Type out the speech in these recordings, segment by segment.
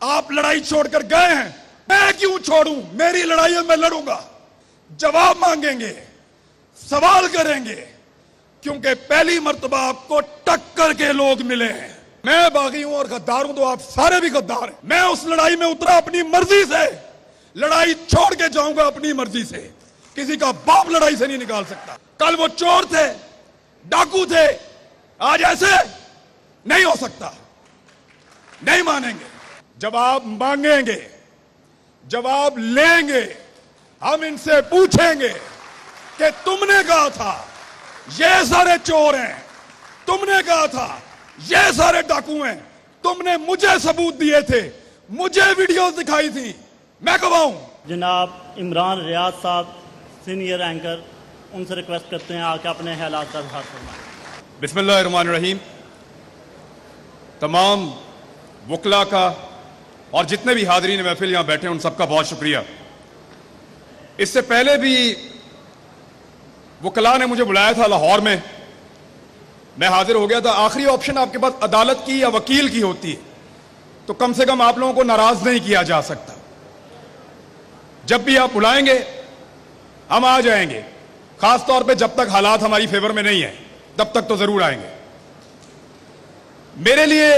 आप लड़ाई छोड़कर गए हैं, मैं क्यों छोड़ूं? मेरी लड़ाई है, मैं लड़ूंगा। जवाब मांगेंगे, सवाल करेंगे, क्योंकि पहली मर्तबा आपको टक्कर के लोग मिले हैं। मैं बागी हूं और गद्दार हूं तो आप सारे भी गद्दार हैं। मैं उस लड़ाई में उतरा अपनी मर्जी से, लड़ाई छोड़ के जाऊंगा अपनी मर्जी से। किसी का बाप लड़ाई से नहीं निकाल सकता। कल वो चोर थे, डाकू थे, आज ऐसे नहीं हो सकता। नहीं मानेंगे, जवाब मांगेंगे, जवाब लेंगे। हम इनसे पूछेंगे कि तुमने कहा था ये सारे चोर हैं, तुमने कहा था ये सारे डाकू हैं, तुमने मुझे सबूत दिए थे, मुझे वीडियोस दिखाई थी, मैं गवाहूं। जनाब इमरान रियाज साहब सीनियर एंकर, उनसे रिक्वेस्ट करते हैं आके अपने हालात का इजहार फरमाएं। बिस्मिल्लाहिर्रहमानिर्रहीम। तमाम वकला का और जितने भी हाज़रीन महफिल यहाँ बैठे हैं उन सबका बहुत शुक्रिया। इससे पहले भी वकला ने मुझे बुलाया था लाहौर में, मैं हाजिर हो गया था। आखिरी ऑप्शन आपके पास अदालत की या वकील की होती है, तो कम से कम आप लोगों को नाराज नहीं किया जा सकता। जब भी आप बुलाएंगे हम आ जाएंगे, खास तौर पे जब तक हालात हमारी फेवर में नहीं है तब तक तो जरूर आएंगे। मेरे लिए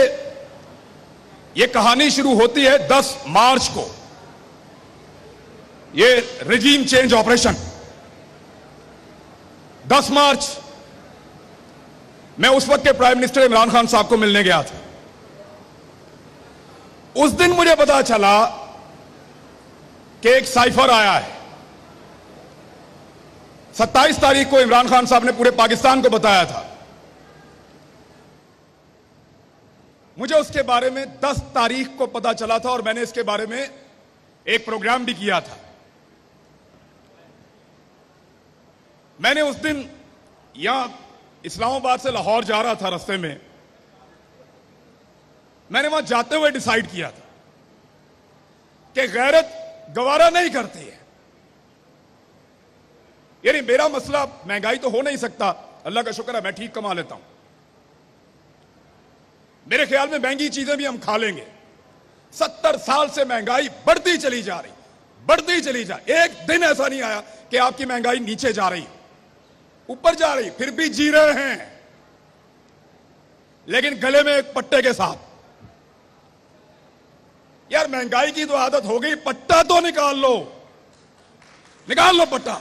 यह कहानी शुरू होती है 10 मार्च को, ये रेजीम चेंज ऑपरेशन। 10 मार्च मैं उस वक्त के प्राइम मिनिस्टर इमरान खान साहब को मिलने गया था। उस दिन मुझे पता चला कि एक साइफर आया है। 27 तारीख को इमरान खान साहब ने पूरे पाकिस्तान को बताया था। मुझे उसके बारे में 10 तारीख को पता चला था और मैंने इसके बारे में एक प्रोग्राम भी किया था। मैंने उस दिन यहां इस्लामाबाद से लाहौर जा रहा था, रास्ते में मैंने वहां जाते हुए डिसाइड किया था कि गैरत गवारा नहीं करती है। यानी मेरा मसला महंगाई तो हो नहीं सकता, अल्लाह का शुक्र है मैं ठीक कमा लेता हूं। मेरे ख्याल में महंगी चीजें भी हम खा लेंगे। 70 साल से महंगाई बढ़ती चली जा रही, बढ़ती चली जा रही। एक दिन ऐसा नहीं आया कि आपकी महंगाई नीचे जा रही, ऊपर जा रही, फिर भी जी रहे हैं, लेकिन गले में एक पट्टे के साथ। यार महंगाई की तो आदत हो गई, पट्टा तो निकाल लो, निकाल लो पट्टा।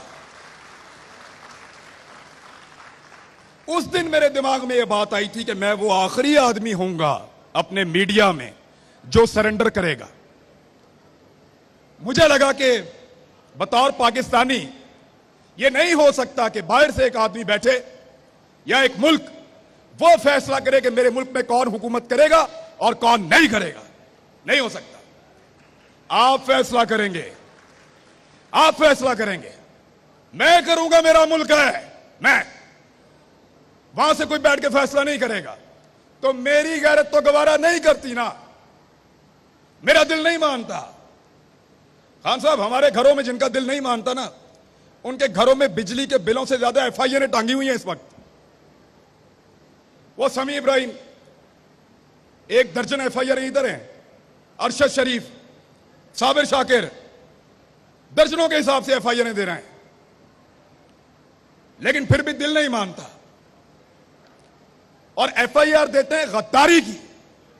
उस दिन मेरे दिमाग में यह बात आई थी कि मैं वो आखिरी आदमी होऊंगा अपने मीडिया में जो सरेंडर करेगा। मुझे लगा कि बतौर पाकिस्तानी यह नहीं हो सकता कि बाहर से एक आदमी बैठे या एक मुल्क वो फैसला करे कि मेरे मुल्क में कौन हुकूमत करेगा और कौन नहीं करेगा। नहीं हो सकता। आप फैसला करेंगे, आप फैसला करेंगे, मैं करूंगा, मेरा मुल्क है, मैं। वहां से कोई बैठ के फैसला नहीं करेगा। तो मेरी गैरत तो गवारा नहीं करती ना, मेरा दिल नहीं मानता। खान साहब, हमारे घरों में जिनका दिल नहीं मानता ना, उनके घरों में बिजली के बिलों से ज्यादा एफआईआर टांगी हुई हैं इस वक्त। वो समी इब्राहिम, 1 दर्जन एफआईआर इधर हैं, अरशद शरीफ, साबिर शाकिर, दर्जनों के हिसाब से एफआईआर दे रहे हैं, लेकिन फिर भी दिल नहीं मानता। और एफआईआर देते हैं गद्दारी की,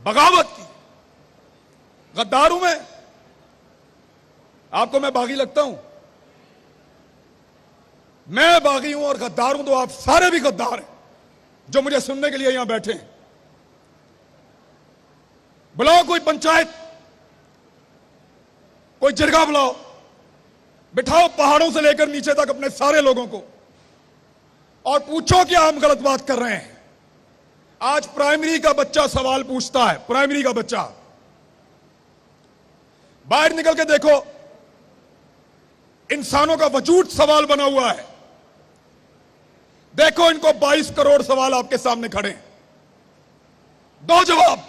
बगावत की। गद्दार हूं मैं? आपको मैं बागी लगता हूं? मैं बागी हूं और गद्दार हूं तो आप सारे भी गद्दार हैं जो मुझे सुनने के लिए यहां बैठे हैं। बुलाओ कोई पंचायत, कोई जिरगा बुलाओ, बिठाओ पहाड़ों से लेकर नीचे तक अपने सारे लोगों को और पूछो क्या हम गलत बात कर रहे हैं। आज प्राइमरी का बच्चा सवाल पूछता है, प्राइमरी का बच्चा। बाहर निकल के देखो, इंसानों का वजूद सवाल बना हुआ है। देखो इनको 22 करोड़ सवाल आपके सामने खड़े हैं, दो जवाब।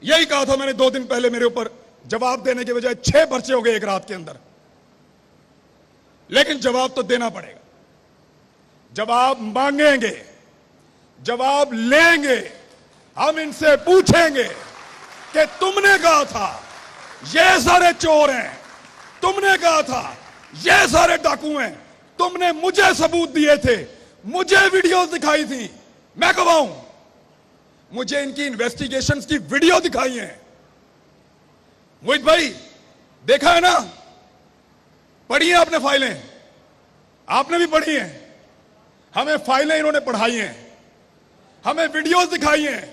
यही कहा था मैंने 2 दिन पहले, मेरे ऊपर जवाब देने के बजाय 6 पर्चे हो गए एक रात के अंदर। लेकिन जवाब तो देना पड़ेगा, जवाब मांगेंगे, जवाब लेंगे। हम इनसे पूछेंगे कि तुमने कहा था ये सारे चोर हैं, तुमने कहा था ये सारे डाकू हैं, तुमने मुझे सबूत दिए थे, मुझे वीडियोस दिखाई थी, मैं गवाहूं, मुझे इनकी इन्वेस्टिगेशंस की वीडियो दिखाई है। मोहित भाई देखा है ना, पढ़ी है आपने फाइलें, आपने भी पढ़ी हैं, हमें फाइलें इन्होंने पढ़ाई हैं, हमें वीडियोस दिखाई हैं,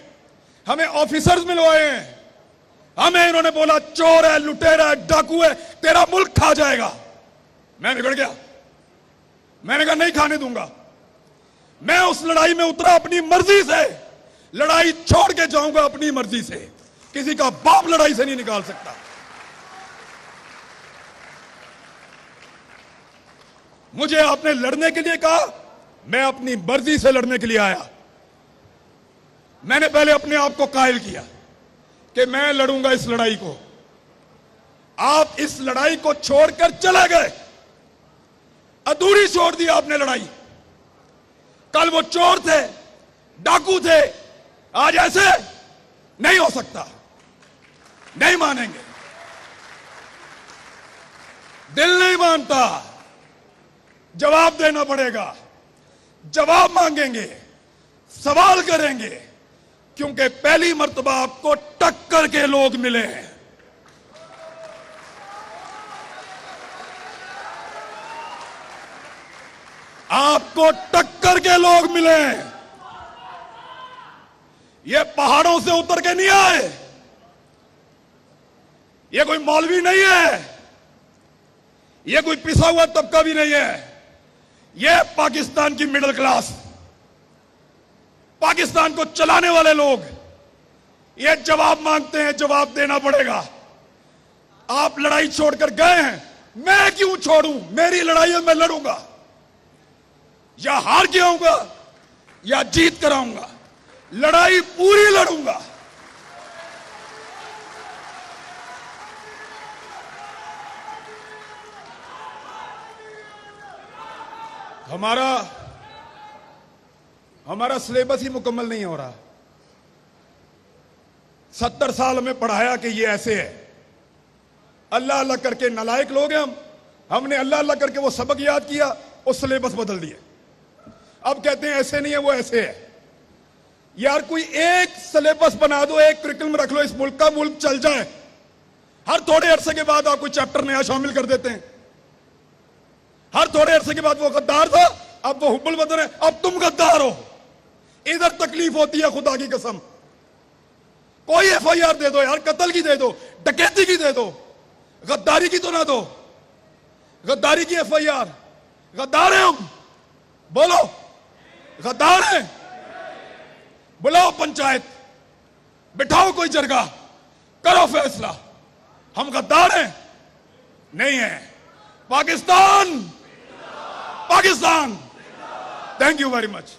हमें ऑफिसर्स मिलवाए हैं, हमें इन्होंने बोला चोर है, लुटेरा है, डाकू है, तेरा मुल्क खा जाएगा। मैं बिगड़ गया, मैंने कहा नहीं खाने दूंगा। मैं उस लड़ाई में उतरा अपनी मर्जी से, लड़ाई छोड़ के जाऊंगा अपनी मर्जी से, किसी का बाप लड़ाई से नहीं निकाल सकता। मुझे आपने लड़ने के लिए कहा, मैं अपनी मर्जी से लड़ने के लिए आया। मैंने पहले अपने आप को कायल किया कि मैं लड़ूंगा इस लड़ाई को। आप इस लड़ाई को छोड़कर चले गए, अधूरी छोड़ दी आपने लड़ाई। कल वो चोर थे, डाकू थे, आज ऐसे नहीं हो सकता, नहीं मानेंगे, दिल नहीं मानता, जवाब देना पड़ेगा, जवाब मांगेंगे, सवाल करेंगे, क्योंकि पहली मर्तबा आपको टक्कर के लोग मिले हैं। आपको टक्कर के लोग मिले हैं। ये पहाड़ों से उतर के नहीं आए, ये कोई मौलवी नहीं है, ये कोई पिसा हुआ तबका भी नहीं है, ये पाकिस्तान की मिडिल क्लास, पाकिस्तान को चलाने वाले लोग, ये जवाब मांगते हैं, जवाब देना पड़ेगा। आप लड़ाई छोड़कर गए हैं, मैं क्यों छोड़ूं? मेरी लड़ाई है, मैं लड़ूंगा, या हार के आऊंगा या जीत कर आऊंगा, लड़ाई पूरी लड़ूंगा। हमारा सिलेबस ही मुकम्मल नहीं हो रहा। 70 साल हमें पढ़ाया कि ये ऐसे है, अल्लाह अल्लाह करके नालायक लोग हैं हमने अल्लाह अल्लाह करके वो सबक याद किया और सिलेबस बदल दिए। अब कहते हैं ऐसे नहीं है, वो ऐसे है। यार कोई एक सिलेबस बना दो, एक करिकुलम रख लो इस मुल्क का, मुल्क चल जाए। हर थोड़े अरसे के बाद आप कोई चैप्टर नया शामिल कर देते हैं। हर थोड़े अरसे के बाद वो गद्दार था, अब वो हुब्बुल वतन है, अब तुम गद्दार हो। इधर तकलीफ होती है, खुदा की कसम। कोई एफआईआर दे दो यार, कत्ल की दे दो, डकैती की दे दो, गद्दारी की तो ना दो। गद्दारी की एफआईआर, गद्दार हैं हम, बोलो गद्दार हैं। बुलाओ पंचायत, बिठाओ कोई जरगा, करो फैसला, हम गद्दार हैं नहीं है। Pakistan, Pakistan. Thank you very much.